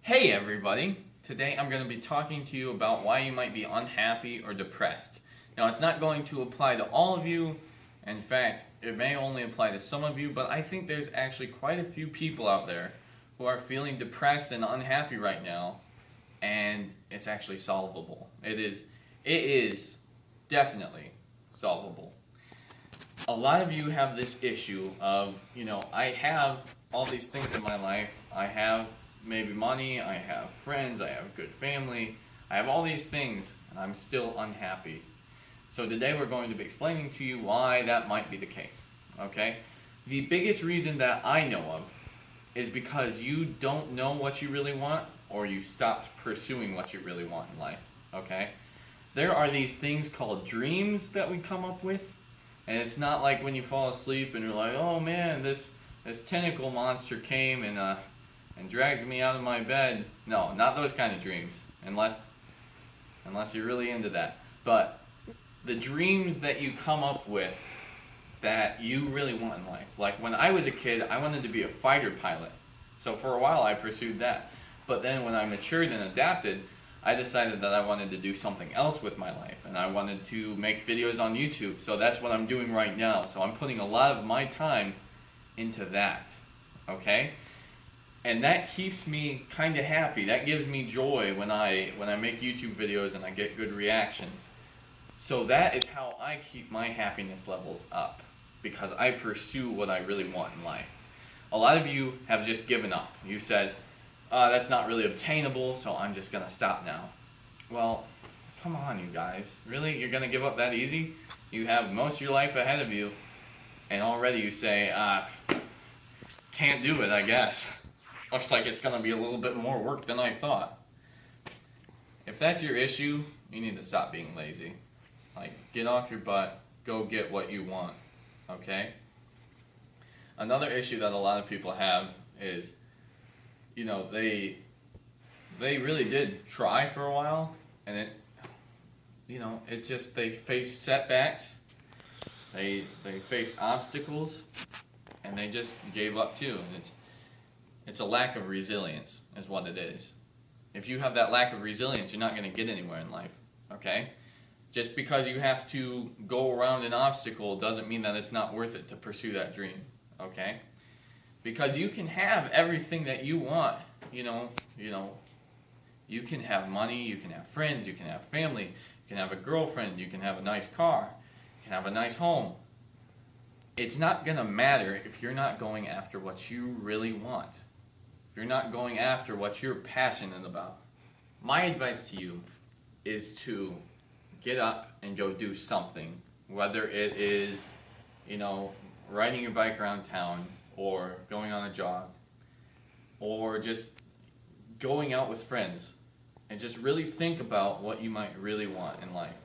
Hey everybody! Today I'm going to be talking to you about why you might be unhappy or depressed. Now it's not going to apply to all of you. In fact, it may only apply to some of you, but I think there's actually quite a few people out there who are feeling depressed and unhappy right now, and it's actually solvable. It is definitely solvable. A lot of you have this issue of, I have all these things in my life. I have maybe money, I have friends, I have good family, I have all these things, and I'm still unhappy. So today we're going to be explaining to you why that might be the case, okay? The biggest reason that I know of is because you don't know what you really want, or you stopped pursuing what you really want in life, okay? There are these things called dreams that we come up with, and it's not like when you fall asleep and you're like, oh man, this tentacle monster came and dragged me out of my bed. No, not those kind of dreams, unless you're really into that. But the dreams that you come up with that you really want in life. Like when I was a kid, I wanted to be a fighter pilot. So for a while I pursued that. But then when I matured and adapted, I decided that I wanted to do something else with my life. And I wanted to make videos on YouTube. So that's what I'm doing right now. So I'm putting a lot of my time into that. Okay? And that keeps me kind of happy. That gives me joy when I make YouTube videos and I get good reactions. So that is how I keep my happiness levels up, because I pursue what I really want in life. A lot of you have just given up. You said, that's not really obtainable, so I'm just going to stop now. Well, come on, you guys. Really? You're going to give up that easy? You have most of your life ahead of you, and already you say, can't do it, I guess. Looks like it's going to be a little bit more work than I thought. If that's your issue, you need to stop being lazy. Like, get off your butt, go get what you want, okay? Another issue that a lot of people have is, they really did try for a while, and they face setbacks, they face obstacles, and they just gave up too. And it's a lack of resilience is what it is. If you have that lack of resilience, you're not going to get anywhere in life, okay? Just because you have to go around an obstacle doesn't mean that it's not worth it to pursue that dream, okay? Because you can have everything that you want, you can have money, you can have friends, you can have family, you can have a girlfriend, you can have a nice car, you can have a nice home. It's not going to matter if you're not going after what you really want. If you're not going after what you're passionate about. My advice to you is to get up and go do something. Whether it is, riding your bike around town, or going on a jog, or just going out with friends, and just really think about what you might really want in life.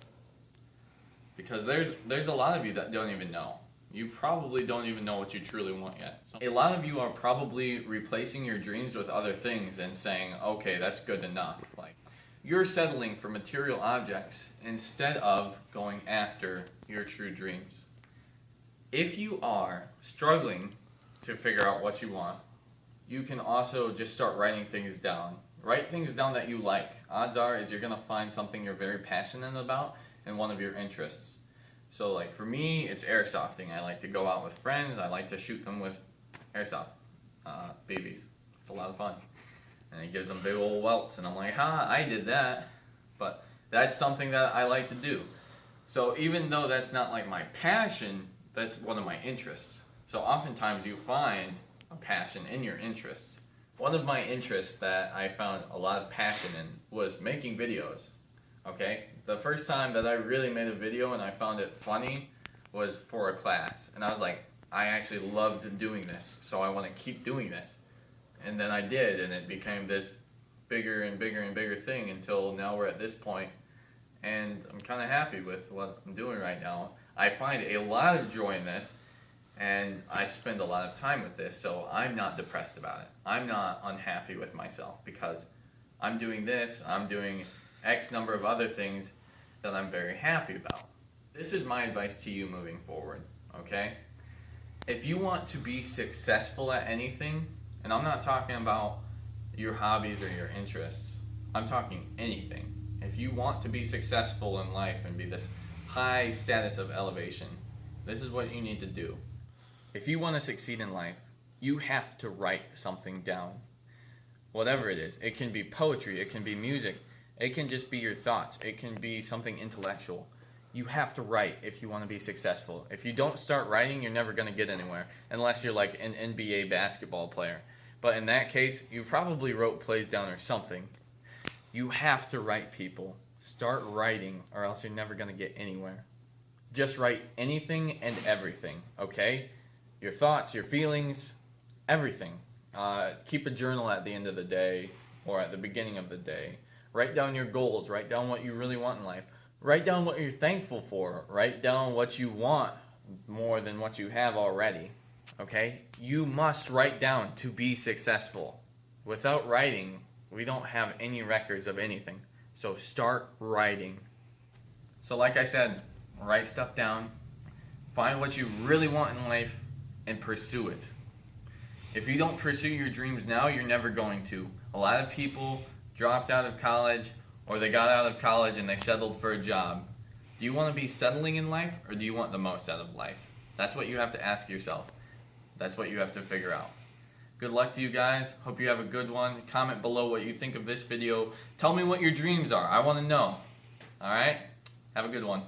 Because there's a lot of you that don't even know. You probably don't even know what you truly want yet. So a lot of you are probably replacing your dreams with other things and saying, okay, that's good enough. Like, you're settling for material objects instead of going after your true dreams. If you are struggling to figure out what you want, you can also just start writing things down. Write things down that you like. Odds are you're going to find something you're very passionate about and one of your interests. So like for me, it's airsofting. I like to go out with friends. I like to shoot them with airsoft BBs. It's a lot of fun. And it gives them big old welts. And I'm like, I did that. But that's something that I like to do. So even though that's not like my passion, that's one of my interests. So oftentimes you find a passion in your interests. One of my interests that I found a lot of passion in was making videos. Okay? The first time that I really made a video and I found it funny was for a class. And I was like, I actually loved doing this, so I want to keep doing this. And then I did, and it became this bigger and bigger and bigger thing until now we're at this point. And I'm kind of happy with what I'm doing right now. I find a lot of joy in this, and I spend a lot of time with this, so I'm not depressed about it. I'm not unhappy with myself because I'm doing this, I'm doing X number of other things that I'm very happy about. This is my advice to you moving forward, okay? If you want to be successful at anything, and I'm not talking about your hobbies or your interests. I'm talking anything. If you want to be successful in life and be this high status of elevation, this is what you need to do. If you want to succeed in life, you have to write something down. Whatever it is. It can be poetry, it can be music, it can just be your thoughts, it can be something intellectual. You have to write if you want to be successful. If you don't start writing, you're never going to get anywhere, unless you're like an NBA basketball player. But in that case, you probably wrote plays down or something. You have to write, people. Start writing, or else you're never going to get anywhere. Just write anything and everything, okay? Your thoughts, your feelings, everything. Keep a journal at the end of the day or at the beginning of the day. Write down your goals. Write down what you really want in life. Write down what you're thankful for. Write down what you want more than what you have already. Okay? You must write down to be successful. Without writing, we don't have any records of anything. So start writing. So like I said, write stuff down. Find what you really want in life and pursue it. If you don't pursue your dreams now, you're never going to. A lot of people dropped out of college, or they got out of college and they settled for a job. Do you want to be settling in life, or do you want the most out of life? That's what you have to ask yourself. That's what you have to figure out. Good luck to you guys. Hope you have a good one. Comment below what you think of this video. Tell me what your dreams are. I want to know. Alright? Have a good one.